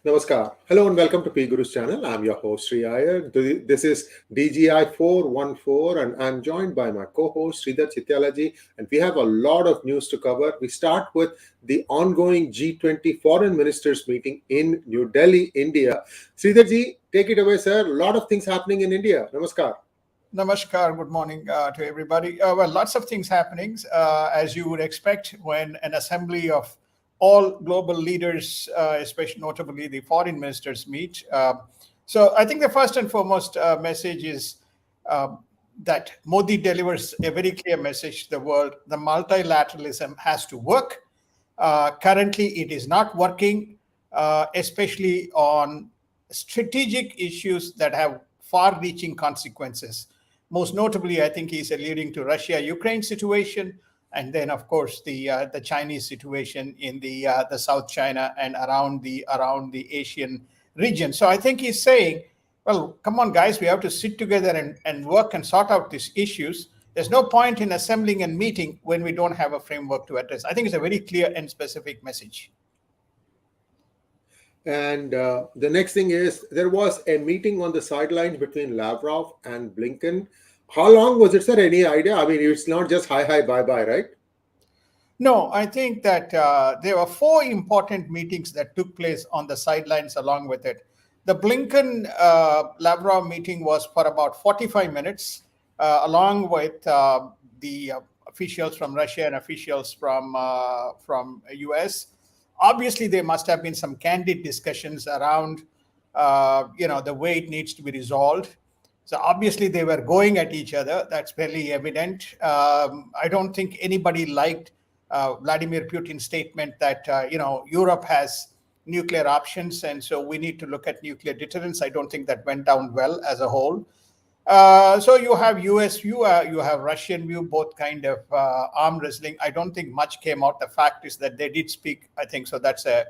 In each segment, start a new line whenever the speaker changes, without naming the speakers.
Namaskar. Hello and welcome to P Guru's channel. I'm your host Sree Iyer. This is DGI-414 and I'm joined by my co-host Sridhar Chityala ji, and we have a lot of news to cover. We start with the ongoing G20 foreign ministers meeting in New Delhi, India. Sridhar ji, take it away, sir. A lot of things happening in India. Namaskar.
Namaskar, good morning to everybody. Well, lots of things happening, as you would expect when an assembly of all global leaders, especially notably the foreign ministers, meet. So I think the first and foremost message is that Modi delivers a very clear message to the world. The multilateralism has to work. Currently, it is not working, especially on strategic issues that have far-reaching consequences. Most notably, I think he's alluding to Russia-Ukraine situation, and then, of course, the Chinese situation in the South China and around the Asian region. So I think he's saying, well, come on, guys, we have to sit together and work and sort out these issues. There's no point in assembling and meeting when we don't have a framework to address. I think it's a very clear and specific message.
And the next thing is, there was a meeting on the sidelines between Lavrov and Blinken. How long was it, sir? Any idea? I mean, it's not just hi, bye-bye, right?
No, I think that there were four important meetings that took place on the sidelines along with it. The Blinken-Lavrov meeting was for about 45 minutes, along with the officials from Russia and officials from US. Obviously, there must have been some candid discussions around, the way it needs to be resolved. So obviously, they were going at each other. That's fairly evident. I don't think anybody liked Vladimir Putin's statement that, Europe has nuclear options, and so we need to look at nuclear deterrence. I don't think that went down well as a whole. So you have US view, you have Russian view, both kind of arm wrestling. I don't think much came out. The fact is that they did speak, I think, so that's a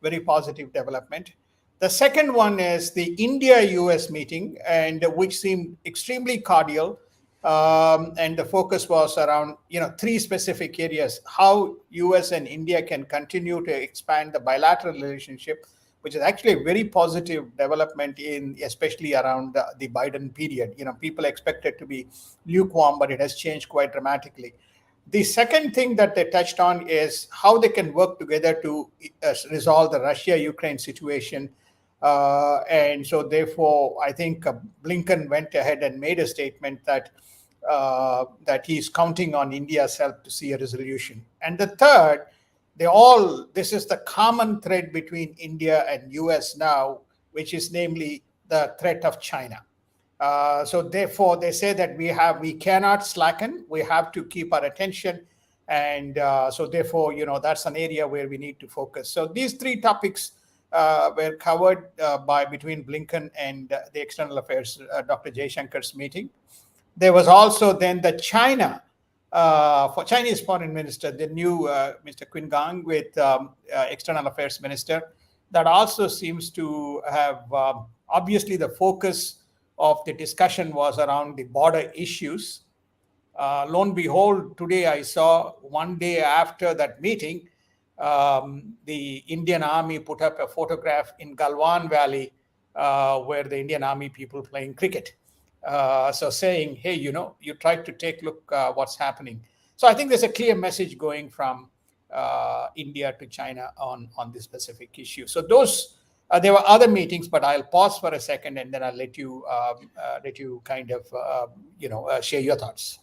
very positive development. The second one is the India-US meeting, and which seemed extremely cordial. And the focus was around, three specific areas: how US and India can continue to expand the bilateral relationship, which is actually a very positive development especially around the Biden period. People expect it to be lukewarm, but it has changed quite dramatically. The second thing that they touched on is how they can work together to resolve the Russia-Ukraine situation. And so therefore, I think Blinken went ahead and made a statement that he's counting on India's help to see a resolution. And the third, this is the common thread between India and US now, which is namely the threat of China. So therefore, they say that we cannot slacken. We have to keep our attention. And so therefore, that's an area where we need to focus. So these three topics were covered between Blinken and the External Affairs, Dr. Jaishankar's meeting. There was also then the for Chinese foreign minister, the new Mr. Qin Gang with External Affairs Minister. That also seems to have, obviously the focus of the discussion was around the border issues. Lo and behold, today I saw, one day after that meeting, the Indian Army put up a photograph in Galwan Valley where the Indian Army people playing cricket. So saying, hey, you tried to take a look what's happening. So I think there's a clear message going from India to China on this specific issue. So there were other meetings, but I'll pause for a second and then I'll let you kind of share your thoughts.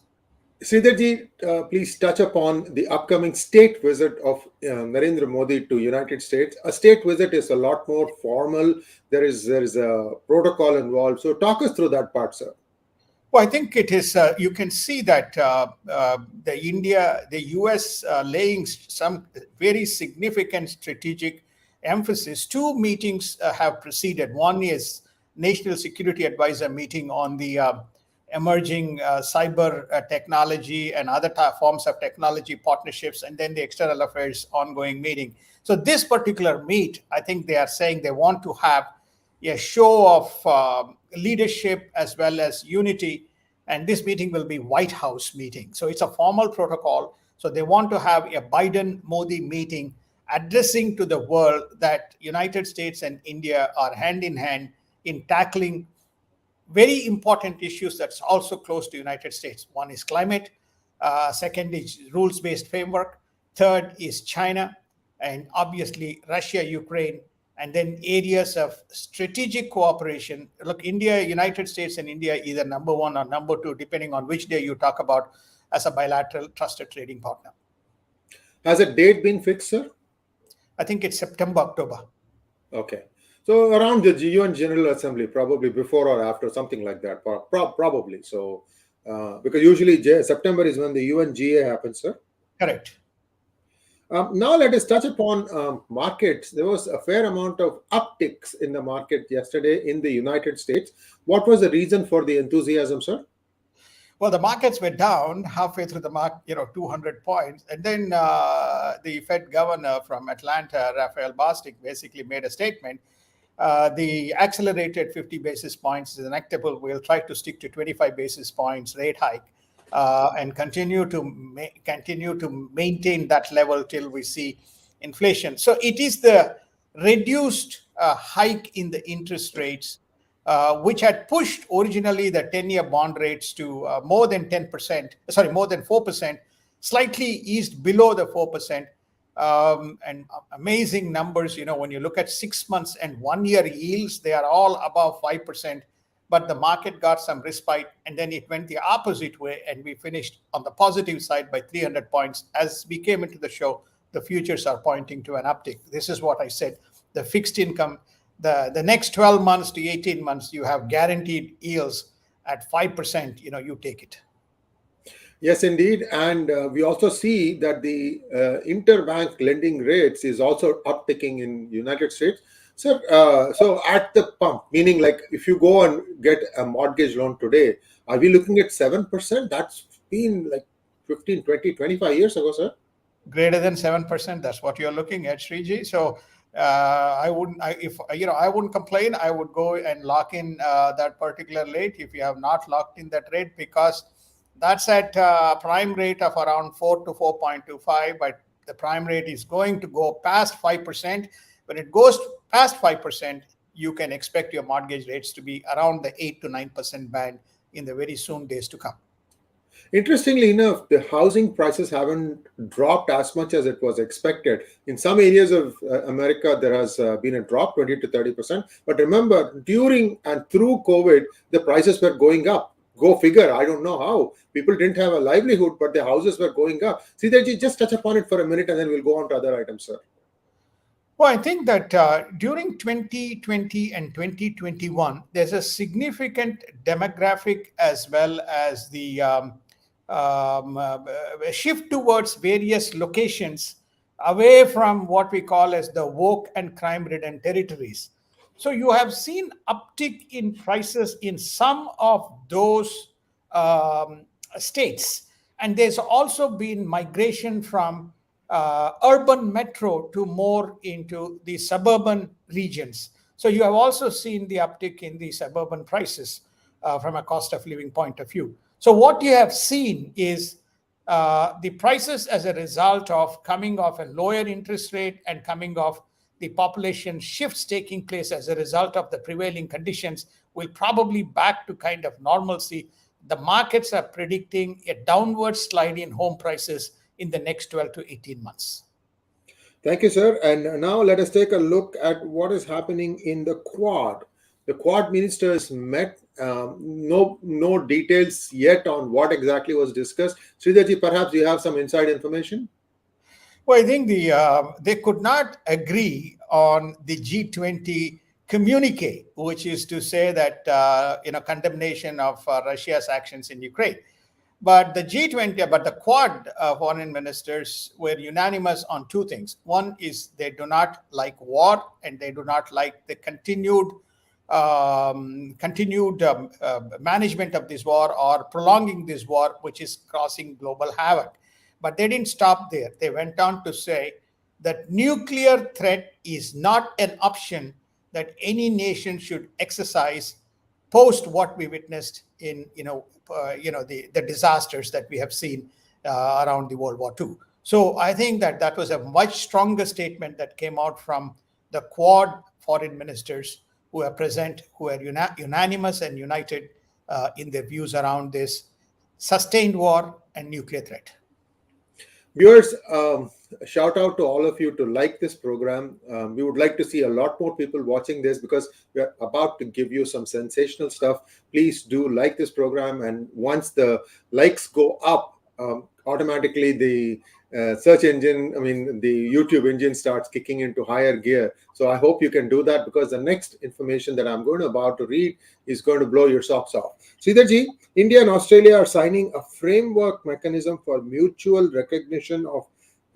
Sridharji, please touch upon the upcoming state visit of Narendra Modi to United States. A state visit is a lot more formal. There is a protocol involved. So talk us through that part, sir.
Well, I think it is. You can see that the US laying some very significant strategic emphasis. Two meetings have preceded. One is National Security Advisor meeting on the emerging cyber technology and other forms of technology partnerships, and then the External Affairs ongoing meeting. So this particular meet, I think they are saying they want to have a show of leadership as well as unity, and this meeting will be White House meeting. So it's a formal protocol. So they want to have a Biden-Modi meeting addressing to the world that United States and India are hand in hand in tackling very important issues that's also close to United States. One is climate, second is rules-based framework, third is China, and obviously Russia, Ukraine, and then areas of strategic cooperation. Look, India, United States and India, either number one or number two, depending on which day you talk about, as a bilateral trusted trading partner.
Has a date been fixed, sir?
I think it's September, October.
Okay. So around the UN General Assembly, probably before or after, something like that, probably. So, because usually September is when the UNGA happens, sir.
Correct.
Now let us touch upon markets. There was a fair amount of upticks in the market yesterday in the United States. What was the reason for the enthusiasm, sir?
Well, the markets were down halfway through the market, 200 points. And then the Fed governor from Atlanta, Raphael Bostic, basically made a statement. The accelerated 50 basis points is enactable. We'll try to stick to 25 basis points rate hike and continue to maintain that level till we see inflation. So it is the reduced hike in the interest rates which had pushed originally the 10-year bond rates to more than 4%, slightly eased below the 4%. And amazing numbers, when you look at 6 months and 1 year yields, they are all above 5%. But the market got some respite, and then it went the opposite way, and we finished on the positive side by 300 points. As we came into the show, the futures are pointing to an uptick. This is what I said. The fixed income, the next 12 months to 18 months, you have guaranteed yields at 5%, you take it.
Yes, indeed. And we also see that the interbank lending rates is also upticking in United States. So, so at the pump, meaning like if you go and get a mortgage loan today, are we looking at 7%? That's been like 15, 20, 25 years ago, sir.
Greater than 7%. That's what you're looking at, Sree. So I wouldn't complain. I would go and lock in that particular rate if you have not locked in that rate, because that's at prime rate of around 4 to 4.25, but the prime rate is going to go past 5%. When it goes past 5%, you can expect your mortgage rates to be around the 8 to 9% band in the very soon days to come.
Interestingly enough, the housing prices haven't dropped as much as it was expected. In some areas of America, there has been a drop, 20 to 30%. But remember, during and through COVID, the prices were going up. Go figure. I don't know how. People didn't have a livelihood, but the houses were going up. Sridharji, just touch upon it for a minute and then we'll go on to other items, sir.
Well, I think that during 2020 and 2021, there's a significant demographic as well as the shift towards various locations away from what we call as the woke and crime-ridden territories. So you have seen uptick in prices in some of those states. And there's also been migration from urban metro to more into the suburban regions. So you have also seen the uptick in the suburban prices from a cost of living point of view. So what you have seen is the prices as a result of coming off a lower interest rate and coming off the population shifts taking place as a result of the prevailing conditions will probably back to kind of normalcy. The markets are predicting a downward slide in home prices in the next 12 to 18 months.
Thank you, sir. And now let us take a look at what is happening in the Quad. The Quad ministers met. No details yet on what exactly was discussed. Sridharji, perhaps you have some inside information?
Well, I think they could not agree on the G20 communique, which is to say that condemnation of Russia's actions in Ukraine. But the Quad foreign ministers were unanimous on two things. One is they do not like war, and they do not like the continued management of this war or prolonging this war, which is causing global havoc. But they didn't stop there. They went on to say that nuclear threat is not an option that any nation should exercise post what we witnessed in the disasters that we have seen around the World War II. So I think that that was a much stronger statement that came out from the Quad foreign ministers who are present, who are unanimous and united in their views around this sustained war and nuclear threat.
Viewers, shout out to all of you to like this program. We would like to see a lot more people watching this because we are about to give you some sensational stuff. Please do like this program, and once the likes go up, automatically the search engine, the YouTube engine starts kicking into higher gear. So I hope you can do that, because the next information that I'm about to read is going to blow your socks off. Sridharji, India and Australia are signing a framework mechanism for mutual recognition of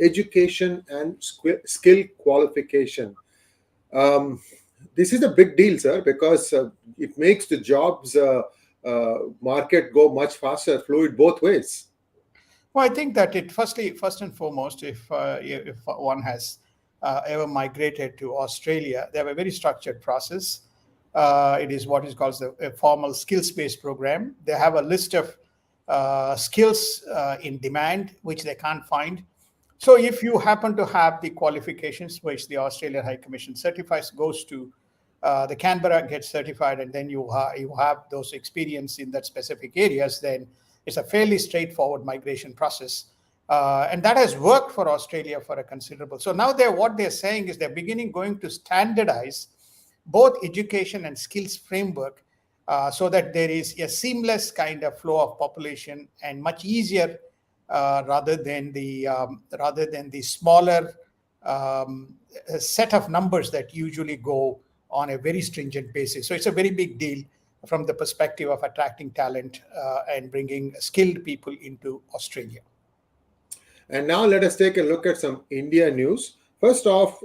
education and skill qualification. This is a big deal, sir, because it makes the jobs market go much faster, fluid both ways.
Well, I think that first and foremost, if one has ever migrated to Australia, they have a very structured process. It is what is called a formal skills-based program. They have a list of skills in demand which they can't find. So if you happen to have the qualifications which the Australian High Commission certifies, goes to the Canberra, gets certified, and then you have those experience in that specific areas, then it's a fairly straightforward migration process. And that has worked for Australia for a considerable. So now what they're saying is they're going to standardize both education and skills framework so that there is a seamless kind of flow of population and much easier rather than the smaller set of numbers that usually go on a very stringent basis. So it's a very big deal from the perspective of attracting talent and bringing skilled people into Australia.
And now let us take a look at some India news. First off,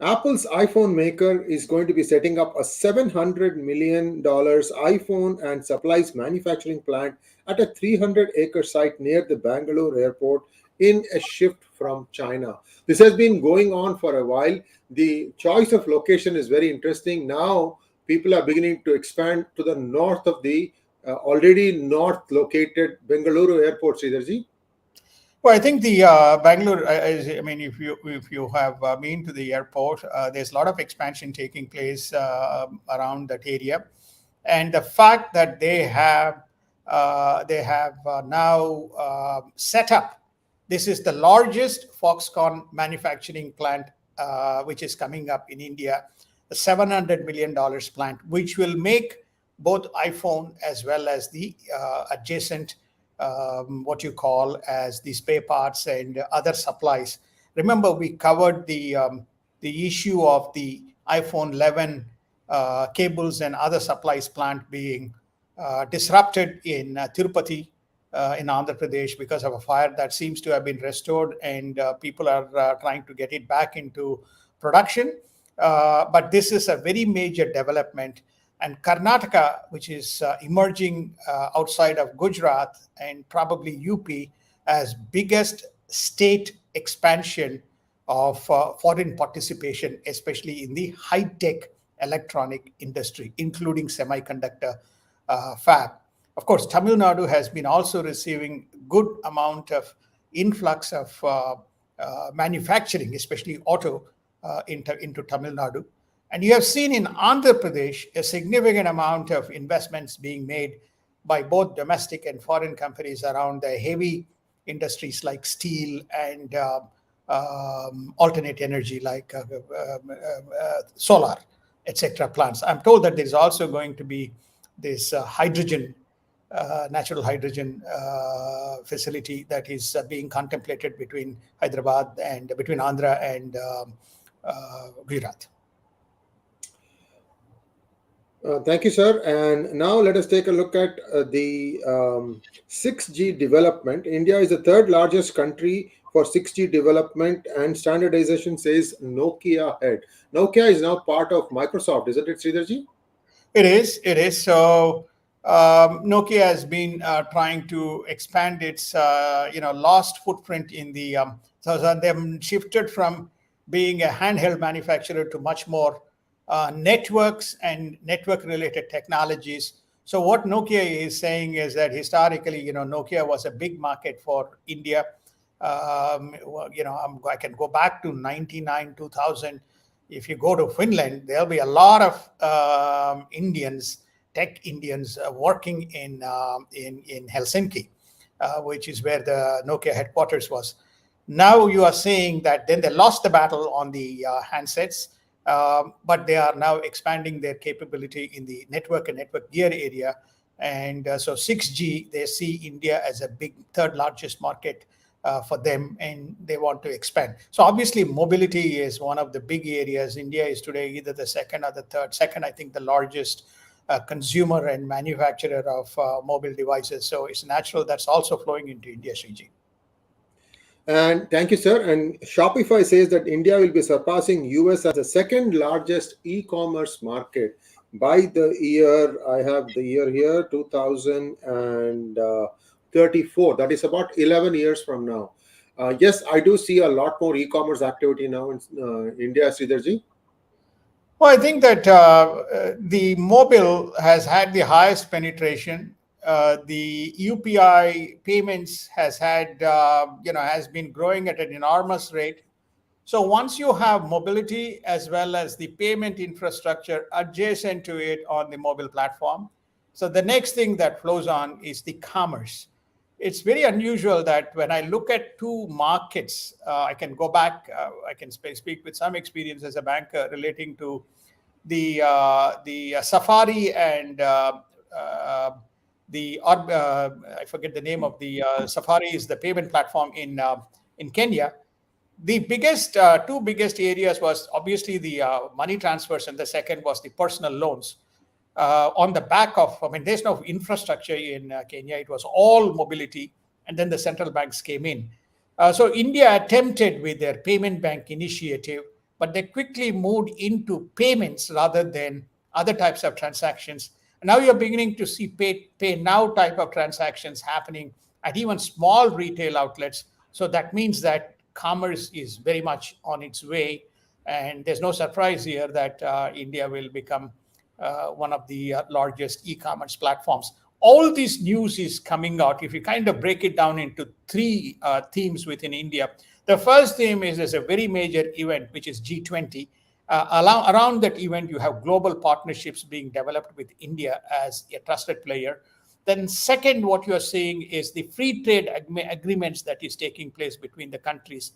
Apple's iPhone maker is going to be setting up a $700 million iPhone and supplies manufacturing plant at a 300-acre site near the Bangalore airport in a shift from China. This has been going on for a while. The choice of location is very interesting. Now, people are beginning to expand to the north of the already north located Bengaluru airport, Sridharji.
Well, I think the Bangalore, if you have been to the airport, there's a lot of expansion taking place around that area. And the fact that they have now set up, this is the largest Foxconn manufacturing plant which is coming up in India, a $700 million plant, which will make both iPhone as well as the adjacent, what you call as the spare parts and other supplies. Remember, we covered the issue of the iPhone 11 cables and other supplies plant being disrupted in Tirupati, in Andhra Pradesh, because of a fire that seems to have been restored, and people are trying to get it back into production. But this is a very major development. And Karnataka, which is emerging outside of Gujarat and probably UP as biggest state expansion of foreign participation, especially in the high-tech electronic industry, including semiconductor fab. Of course, Tamil Nadu has been also receiving good amount of influx of manufacturing, especially auto, into Tamil Nadu. And you have seen in Andhra Pradesh a significant amount of investments being made by both domestic and foreign companies around the heavy industries like steel and alternate energy like solar, etc. plants. I'm told that there's also going to be this hydrogen, natural hydrogen facility that is being contemplated between Hyderabad and between Andhra and Gujarat.
Thank you, sir. And now let us take a look at the 6G development. India is the third largest country for 6G development, and standardization says Nokia ahead. Nokia is now part of Microsoft, isn't it, Sridharji?
It is. So Nokia has been trying to expand its lost footprint in the so they've shifted from being a handheld manufacturer to much more networks and network related technologies. So what Nokia is saying is that historically, Nokia was a big market for India. I can go back to 99, 2000. If you go to Finland, there'll be a lot of tech Indians, working in Helsinki, which is where the Nokia headquarters was. Now you are saying that then they lost the battle on the handsets, but they are now expanding their capability in the network and network gear area. And so 6G, they see India as a big third largest market for them, and they want to expand. So obviously mobility is one of the big areas. India is today either the second or the third. Second, I think the largest consumer and manufacturer of mobile devices. So it's natural that's also flowing into India, Sriji.
And thank you, sir. And Shopify says that India will be surpassing US as the second largest e-commerce market by the year, I have the year here, 2034. That is about 11 years from now. Yes, I do see a lot more e-commerce activity now in India, Sridharji.
Well, I think that the mobile has had the highest penetration. The UPI payments has been growing at an enormous rate. So once you have mobility as well as the payment infrastructure adjacent to it on the mobile platform, so the next thing that flows on is the commerce. It's very unusual that when I look at two markets, I can go back, I can speak with some experience as a banker relating to the Safari and I forget the name of the Safari is the payment platform in Kenya. The two biggest areas was obviously the money transfers, and the second was the personal loans. On the back of, there's no infrastructure in Kenya. It was all mobility, and then the central banks came in. So India attempted with their payment bank initiative, but they quickly moved into payments rather than other types of transactions. And now you're beginning to see pay now type of transactions happening at even small retail outlets. So that means that commerce is very much on its way. And there's no surprise here that India will become one of the largest e-commerce platforms. All this news is coming out. If you kind of break it down into three themes within India, the first theme is there's a very major event, which is G20. Around that event, you have global partnerships being developed with India as a trusted player. Then second, what you are seeing is the free trade agreements that is taking place between the countries.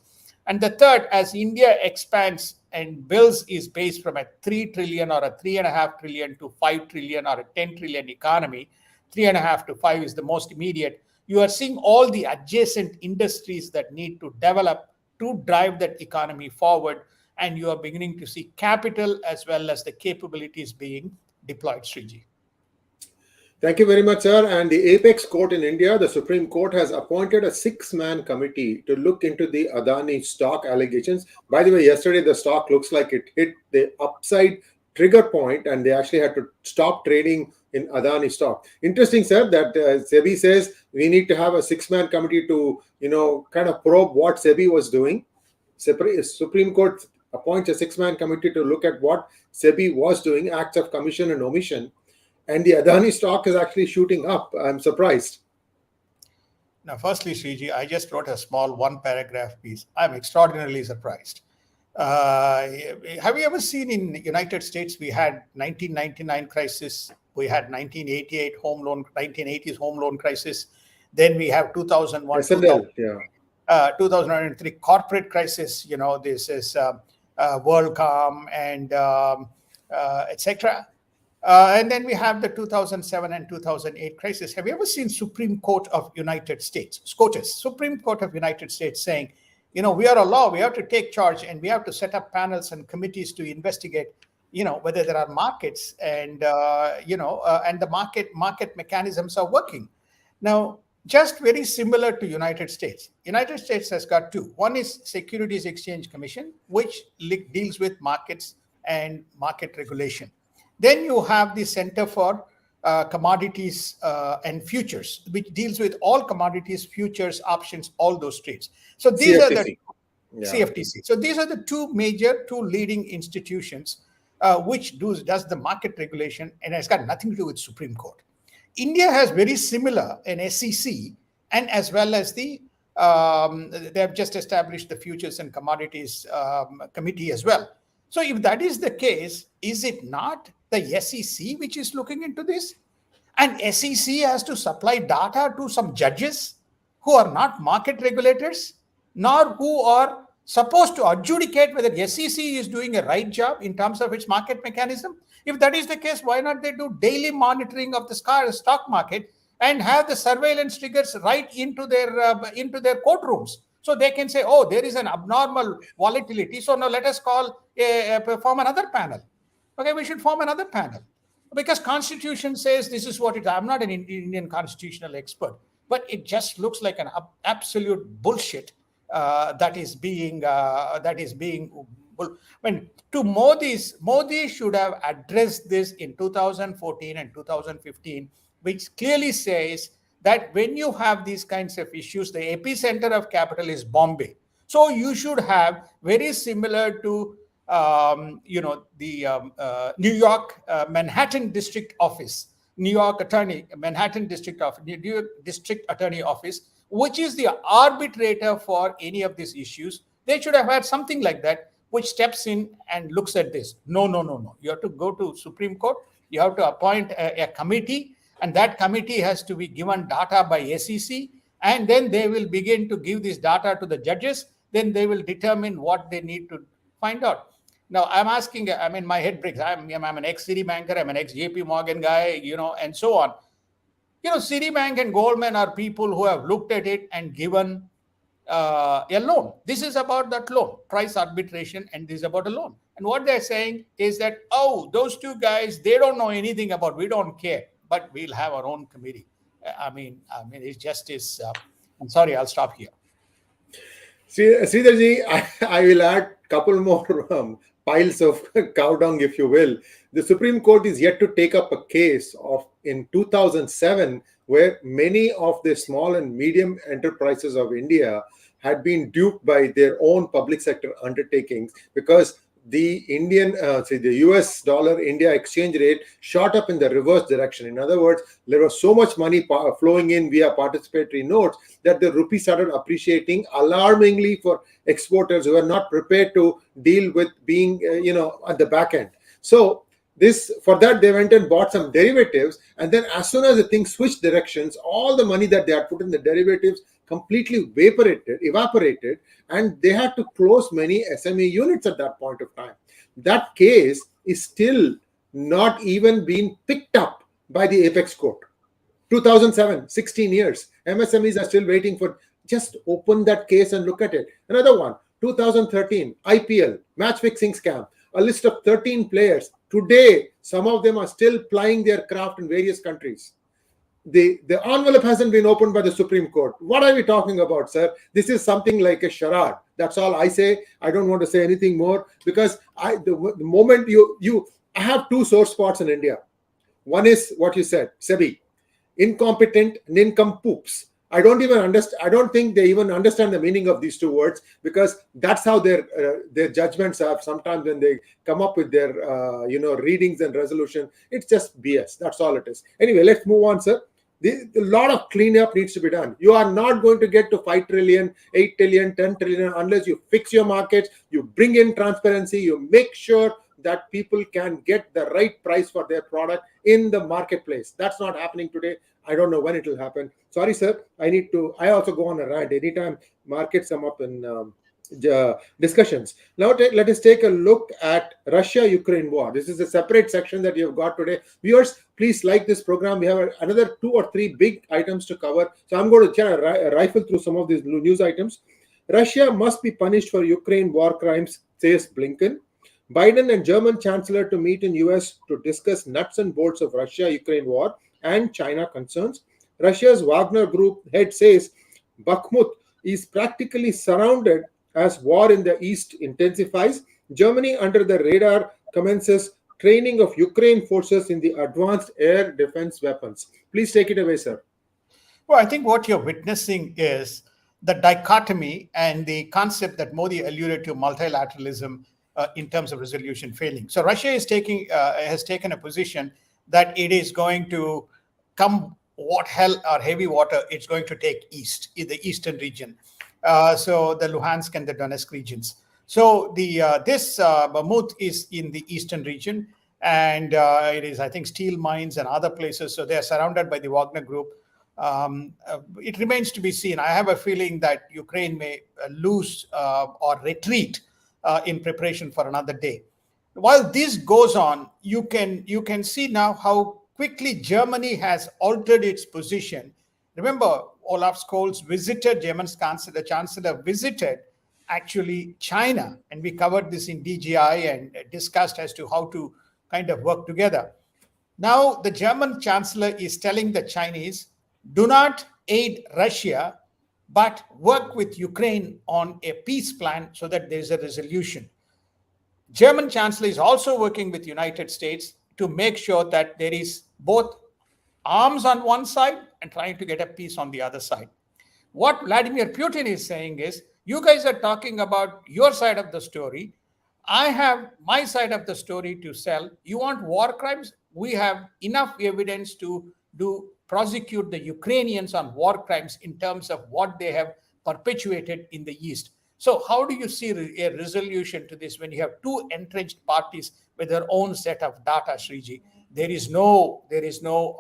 And the third, as India expands and builds its base from a 3 trillion or a 3.5 trillion to 5 trillion or a 10 trillion economy, 3.5 to 5 is the most immediate. You are seeing all the adjacent industries that need to develop to drive that economy forward. And you are beginning to see capital as well as the capabilities being deployed, Sriji.
Thank you very much, sir. And the apex court in India, the Supreme Court, has appointed a 6-man committee to look into the Adani stock allegations. By the way, yesterday the stock looks like it hit the upside trigger point, and they actually had to stop trading in Adani stock. Interesting, sir, that SEBI says we need to have a 6-man committee to, kind of probe what SEBI was doing. Supreme Court appoints a 6-man committee to look at what SEBI was doing, acts of commission and omission. And the Adani stock is actually shooting up. I'm surprised.
Now, firstly, Sriji, I just wrote a small 1-paragraph piece. I'm extraordinarily surprised. Have you ever seen in the United States, we had 1999 crisis, we had 1980s home loan crisis, then we have 2001,
SNL,
2003 corporate crisis, this is WorldCom and etc. And then we have the 2007 and 2008 crisis. Have you ever seen Supreme Court of United States, SCOTUS, Supreme Court of United States saying, we are a law, we have to take charge and we have to set up panels and committees to investigate, whether there are markets and, and the market mechanisms are working. Now, just very similar to United States. United States has got two. One is Securities Exchange Commission, which deals with markets and market regulation. Then you have the Center for Commodities and Futures, which deals with all commodities, futures, options, all those trades. So these
CFTC.
are the CFTC. So these are the two leading institutions which does the market regulation, and it's got nothing to do with Supreme Court. India has very similar an SEC and as well as the They have just established the Futures and Commodities Committee as well. So if that is the case, is it not the SEC which is looking into this? And SEC has to supply data to some judges who are not market regulators, nor who are supposed to adjudicate whether SEC is doing a right job in terms of its market mechanism. If that is the case, why not they do daily monitoring of the stock market and have the surveillance triggers right into their courtrooms, so they can say, oh, there is an abnormal volatility, so now let us form another panel. Okay, we should form another panel because Constitution says this is what it is. I'm not an Indian constitutional expert, but it just looks like an absolute bullshit that is being when to Modi should have addressed this in 2014 and 2015, which clearly says that when you have these kinds of issues, the epicenter of capital is Bombay. So you should have very similar to the New York Manhattan District Office, New York Attorney, Manhattan District Office, New York District Attorney Office, which is the arbitrator for any of these issues. They should have had something like that, which steps in and looks at this. No. You have to go to Supreme Court. You have to appoint a committee, and that committee has to be given data by SEC, and then they will begin to give this data to the judges. Then they will determine what they need to find out. Now, I'm asking, I mean, my head breaks. I'm an ex-City banker, I'm an ex-JP Morgan guy, and so on. Citibank and Goldman are people who have looked at it and given a loan. This is about that loan, price arbitration, and this is about a loan. And what they're saying is that, oh, those two guys, they don't know anything about, we don't care, but we'll have our own committee. I mean, it's just is. I'm sorry, I'll stop here.
Sridharji, I will add a couple more piles of cow dung, if you will. The Supreme Court is yet to take up a case in 2007 where many of the small and medium enterprises of India had been duped by their own public sector undertakings because the the US dollar India exchange rate shot up in the reverse direction. In other words, there was so much money flowing in via participatory notes that the rupee started appreciating alarmingly for exporters who were not prepared to deal with being, at the back end. So for that, they went and bought some derivatives. And then as soon as the thing switched directions, all the money that they had put in the derivatives completely evaporated, and they had to close many SME units at that point of time. That case is still not even being picked up by the Apex Court. 2007, 16 years. MSMEs are still waiting for, just open that case and look at it. Another one, 2013, IPL, match fixing scam, a list of 13 players. Today, some of them are still plying their craft in various countries. The envelope hasn't been opened by the Supreme Court. What are we talking about, sir? This is something like a charade. That's all I say. I don't want to say anything more because the moment I have two sore spots in India. One is what you said, SEBI, incompetent nincompoops. I don't think they even understand the meaning of these two words because that's how their judgments are. Sometimes when they come up with their readings and resolution, it's just BS. That's all it is. Anyway, let's move on, sir. A lot of cleanup needs to be done. You are not going to get to 5 trillion, 8 trillion, 10 trillion unless you fix your markets, you bring in transparency, you make sure that people can get the right price for their product in the marketplace. That's not happening today. I don't know when it will happen. Sorry, sir. I also go on a rant anytime markets come up in discussions. Now, let us take a look at Russia-Ukraine war. This is a separate section that you've got today. Viewers, please like this program. We have another 2 or 3 big items to cover. So I'm going to rifle through some of these news items. Russia must be punished for Ukraine war crimes, says Blinken. Biden and German Chancellor to meet in US to discuss nuts and bolts of Russia-Ukraine war and China concerns. Russia's Wagner Group head says Bakhmut is practically surrounded as war in the east intensifies. Germany, under the radar, commences training of Ukraine forces in the advanced air defense weapons. Please take it away, sir.
Well, I think what you're witnessing is the dichotomy and the concept that Modi alluded to, multilateralism in terms of resolution failing. So Russia has taken a position that it is going to come what hell or heavy water it's going to take east in the eastern region. So the Luhansk and the Donetsk regions. So the this Bakhmut is in the eastern region, and it is, I think, steel mines and other places. So they are surrounded by the Wagner group. It remains to be seen. I have a feeling that Ukraine may lose or retreat in preparation for another day. While this goes on, you can see now how quickly Germany has altered its position. Remember, Olaf Scholz visited, German's chancellor visited actually China, and we covered this in DGI and discussed as to how to kind of work together. Now, the German chancellor is telling the Chinese, do not aid Russia, but work with Ukraine on a peace plan so that there is a resolution. German chancellor is also working with United States to make sure that there is both arms on one side and trying to get a peace on the other side. What Vladimir Putin is saying is, you guys are talking about your side of the story. I have my side of the story to sell. You want war crimes? We have enough evidence to prosecute the Ukrainians on war crimes in terms of what they have perpetuated in the East. So how do you see a resolution to this when you have two entrenched parties with their own set of data, Sriji? There is no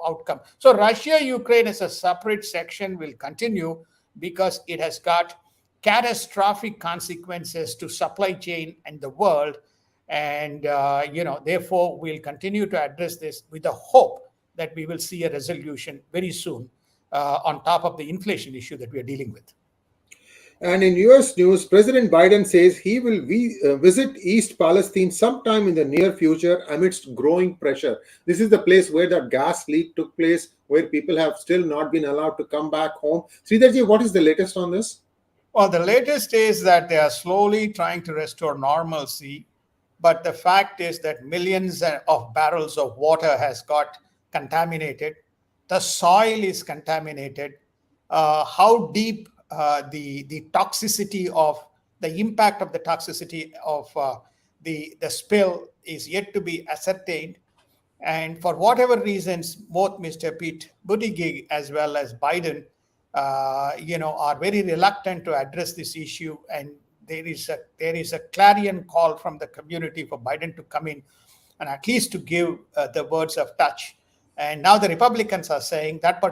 outcome. So Russia, Ukraine as a separate section will continue because it has got catastrophic consequences to supply chain and the world. And, therefore, we'll continue to address this with the hope that we will see a resolution very soon on top of the inflation issue that we are dealing with.
And in US news, President Biden says he will visit East Palestine sometime in the near future amidst growing pressure. This is the place where that gas leak took place, where people have still not been allowed to come back home. Sridharji, what is the latest on this?
Well, the latest is that they are slowly trying to restore normalcy. But the fact is that millions of barrels of water has got contaminated. The soil is contaminated. How deep the toxicity of the impact of the toxicity of the spill is yet to be ascertained. And for whatever reasons, both Mr. Pete Buttigieg as well as Biden, are very reluctant to address this issue. And there is a clarion call from the community for Biden to come in and at least to give the words of touch. And now the Republicans are saying that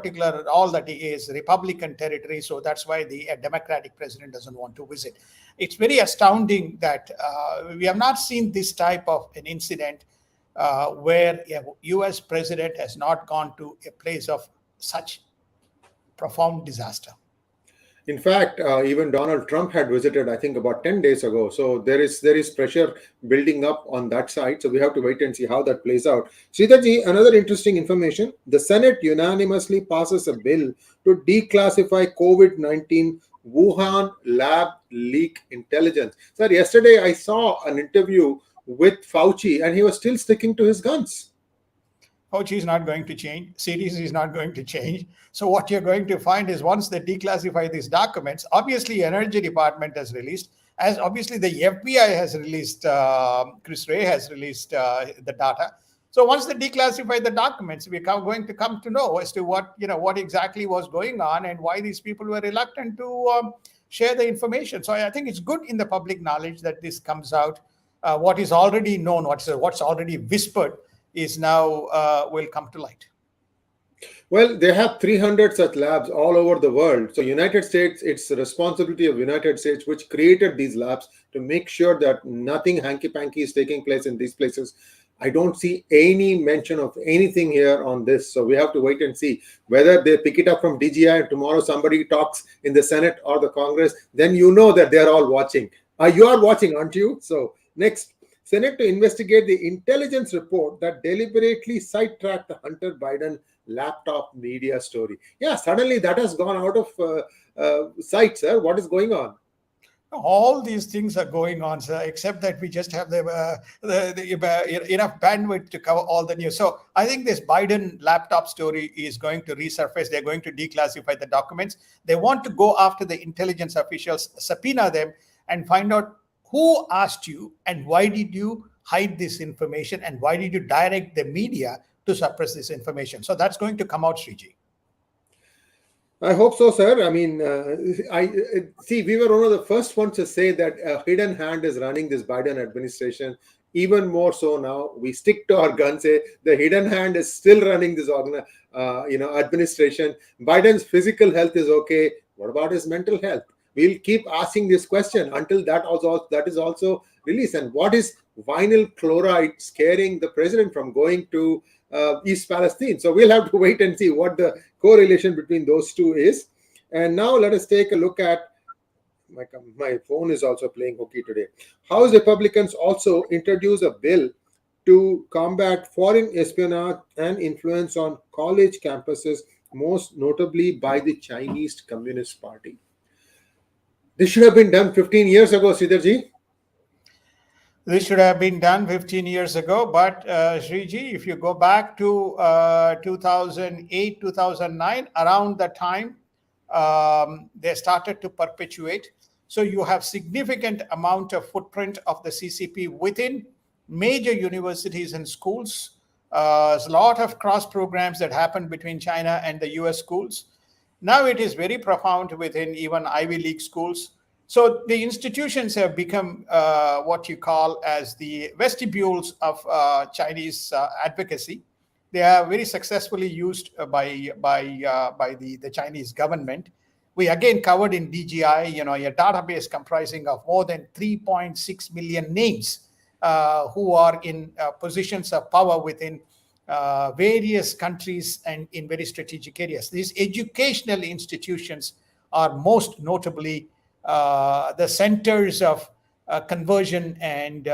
all that is Republican territory. So that's why the Democratic president doesn't want to visit. It's very astounding that we have not seen this type of an incident where a US president has not gone to a place of such profound disaster.
In fact, even Donald Trump had visited, I think, about 10 days ago. So there is pressure building up on that side. So we have to wait and see how that plays out. Sridharji, another interesting information. The Senate unanimously passes a bill to declassify COVID-19 Wuhan lab leak intelligence. Sir, yesterday I saw an interview with Fauci and he was still sticking to his guns.
Fauci is not going to change. CDC is not going to change. So what you're going to find is once they declassify these documents, obviously Energy Department has released, as obviously the FBI has released, Chris Wray has released the data. So once they declassify the documents, we're going to come to know as to what exactly was going on and why these people were reluctant to share the information. So I think it's good in the public knowledge that this comes out. What is already known, what's already whispered, is now will come to light.
Well, they have 300 such labs all over the world. So United States, it's the responsibility of United States, which created these labs, to make sure that nothing hanky-panky is taking place in these places. I don't see any mention of anything here on this. So we have to wait and see whether they pick it up from DGI and tomorrow somebody talks in the Senate or the Congress. Then you know that they're all watching. You are watching, aren't you? So next, Senate to investigate the intelligence report that deliberately sidetracked the Hunter Biden laptop media story. Yeah, suddenly that has gone out of sight, sir. What is going on?
All these things are going on, sir, except that we just have enough bandwidth to cover all the news. So I think this Biden laptop story is going to resurface. They're going to declassify the documents. They want to go after the intelligence officials, subpoena them, and find out who asked you and why did you hide this information and why did you direct the media to suppress this information. So that's going to come out, Sriji.
I hope so, sir. I mean, see. We were one of the first ones to say that a hidden hand is running this Biden administration. Even more so now, we stick to our guns. Say the hidden hand is still running this administration. Biden's physical health is okay. What about his mental health? We'll keep asking this question until that is also released. And what is vinyl chloride scaring the president from going to East Palestine? So we'll have to wait and see what the correlation between those two is. And now let us take a look at my phone is also playing hooky today. House Republicans also introduce a bill to combat foreign espionage and influence on college campuses, most notably by the Chinese Communist Party. This should have been done 15 years ago, Sridharji.
This should have been done 15 years ago, but Sree, if you go back to 2008, 2009, around the time they started to perpetuate. So you have significant amount of footprint of the CCP within major universities and schools. There's a lot of cross programs that happened between China and the US schools. Now it is very profound within even Ivy League schools. So the institutions have become what you call as the vestibules of Chinese advocacy. They are very successfully used by the Chinese government. We again covered in DGI, a database comprising of more than 3.6 million names who are in positions of power within various countries and in very strategic areas. These educational institutions are most notably the centers of conversion and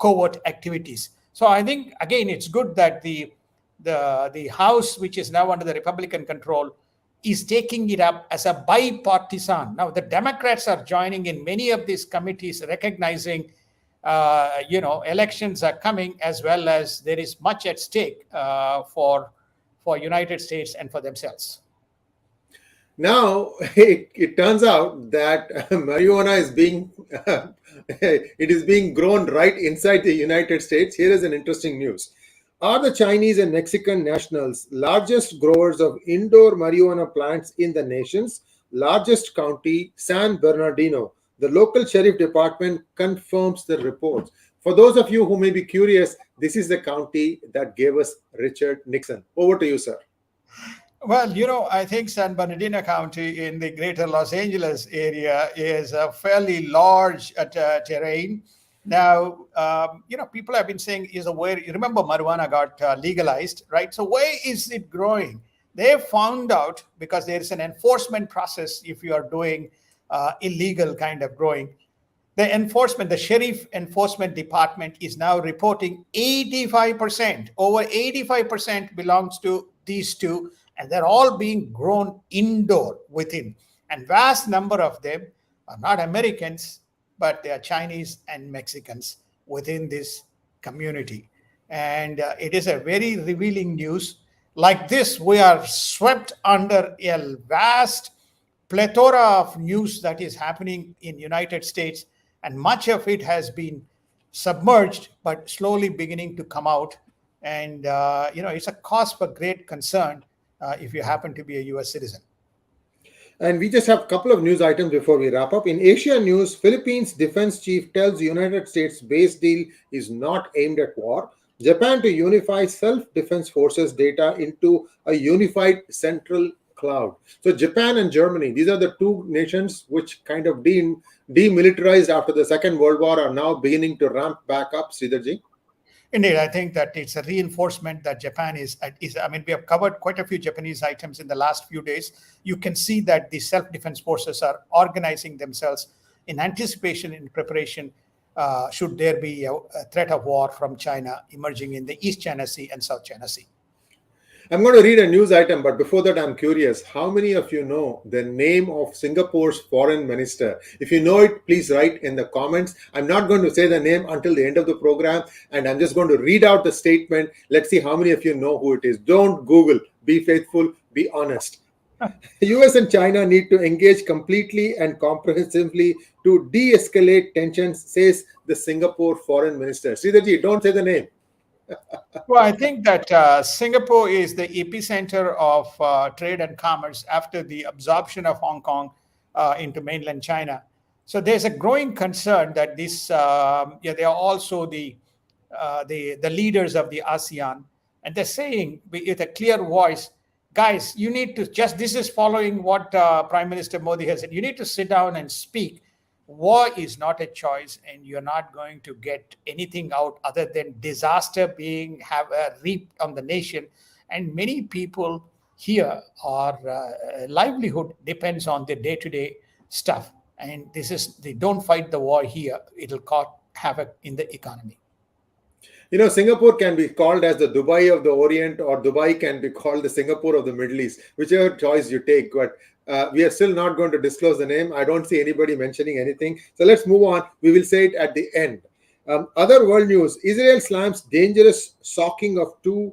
covert activities. So I think, again, it's good that the House, which is now under the Republican control, is taking it up as a bipartisan. Now, the Democrats are joining in many of these committees, recognizing, elections are coming, as well as there is much at stake for United States and for themselves.
Now, it turns out that marijuana is being grown right inside the United States. Here is an interesting news. Are the Chinese and Mexican nationals largest growers of indoor marijuana plants in the nation's largest county, San Bernardino? The local sheriff department confirms the reports. For those of you who may be curious, this is the county that gave us Richard Nixon. Over to you, sir.
Well, I think San Bernardino County in the greater Los Angeles area is a fairly large terrain. Now, people have been saying, remember marijuana got legalized, right? So where is it growing? They found out, because there is an enforcement process if you are doing illegal kind of growing. The sheriff enforcement department is now reporting 85%, over 85% belongs to these two, and they're all being grown indoor within. And vast number of them are not Americans, but they are Chinese and Mexicans within this community. And it is a very revealing news. Like this, we are swept under a vast plethora of news that is happening in United States, and much of it has been submerged, but slowly beginning to come out. And, it's a cause for great concern if you happen to be a US citizen.
And we just have a couple of news items before we wrap up. In Asia news, Philippines defense chief tells United States base deal is not aimed at war. Japan to unify self-defense forces data into a unified central cloud. So Japan and Germany, these are the two nations which kind of demilitarized after the Second World War, are now beginning to ramp back up, Sridharji.
Indeed, I think that it's a reinforcement that Japan is. We have covered quite a few Japanese items in the last few days. You can see that the self-defense forces are organizing themselves in anticipation, in preparation, should there be a threat of war from China emerging in the East China Sea and South China Sea.
I'm going to read a news item, but before that, I'm curious. How many of you know the name of Singapore's foreign minister? If you know it, please write in the comments. I'm not going to say the name until the end of the program, and I'm just going to read out the statement. Let's see how many of you know who it is. Don't Google. Be faithful. Be honest. US and China need to engage completely and comprehensively to de-escalate tensions, says the Singapore foreign minister. Sridharji, don't say the name.
Well, I think that Singapore is the epicenter of trade and commerce after the absorption of Hong Kong into mainland China. So there's a growing concern that they are also the leaders of the ASEAN, and they're saying with a clear voice, guys, you need to just, this is following what Prime Minister Modi has said. You need to sit down and speak. War is not a choice, and you're not going to get anything out other than disaster being have reaped on the nation. And many people here are livelihood depends on the day-to-day stuff. And this is, they don't fight the war here, it'll cause havoc in the economy.
Singapore can be called as the Dubai of the Orient, or Dubai can be called the Singapore of the Middle East, whichever choice you take. But we are still not going to disclose the name. I don't see anybody mentioning anything. So let's move on. We will say it at the end. Other world news: Israel slams dangerous socking of two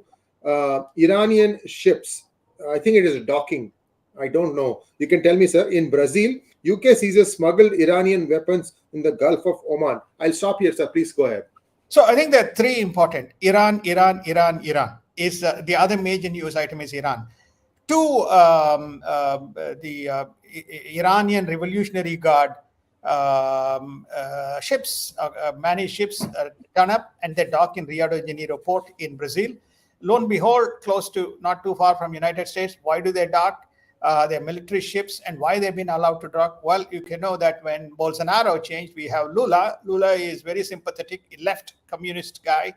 Iranian ships. I think it is docking. I don't know. You can tell me, sir. In Brazil, UK seizes smuggled Iranian weapons in the Gulf of Oman. I'll stop here, sir. Please go ahead.
So I think there are three important. Iran is the other major news item is Iran. Two, the Iranian Revolutionary Guard ships, managed ships turn up and they dock in Rio de Janeiro port in Brazil. Lo and behold, not too far from United States. Why do they dock? They're military ships, and why they've been allowed to dock? Well, you can know that when Bolsonaro changed, we have Lula. Lula is very sympathetic, left communist guy.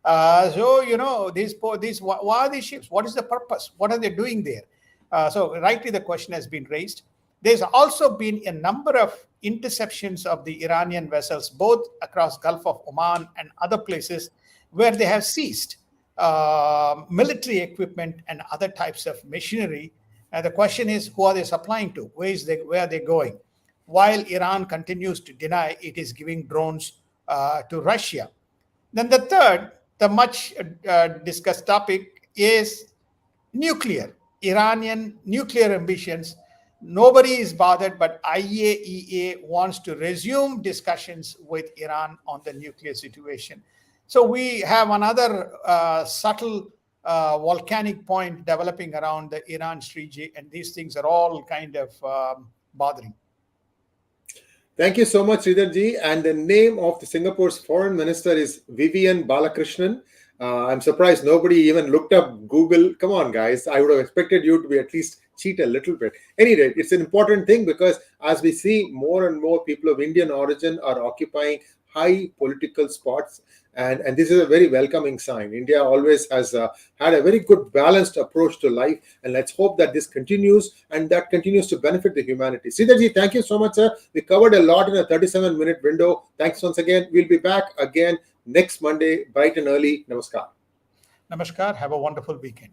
So these why are these ships? What is the purpose? What are they doing there? So rightly, the question has been raised. There's also been a number of interceptions of the Iranian vessels, both across Gulf of Oman and other places, where they have seized military equipment and other types of machinery. The question is, who are they supplying to? Where are they going? While Iran continues to deny it is giving drones to Russia. Then the third, the much discussed topic is nuclear. Iranian nuclear ambitions. Nobody is bothered, but IAEA wants to resume discussions with Iran on the nuclear situation. So we have another subtle volcanic point developing around the Iran Sree, and these things are all kind of bothering.
Thank you so much, Sridhar ji. And the name of the Singapore's foreign minister is Vivian Balakrishnan. I'm surprised nobody even looked up Google. Come on, guys. I would have expected you to be at least cheat a little bit. Anyway, it's an important thing because as we see, more and more people of Indian origin are occupying high political spots. And this is a very welcoming sign. India always has had a very good balanced approach to life. And let's hope that this continues and that continues to benefit the humanity. Sridhar ji, thank you so much, sir. We covered a lot in a 37-minute window. Thanks once again. We'll be back again next Monday, bright and early. Namaskar.
Namaskar. Have a wonderful weekend.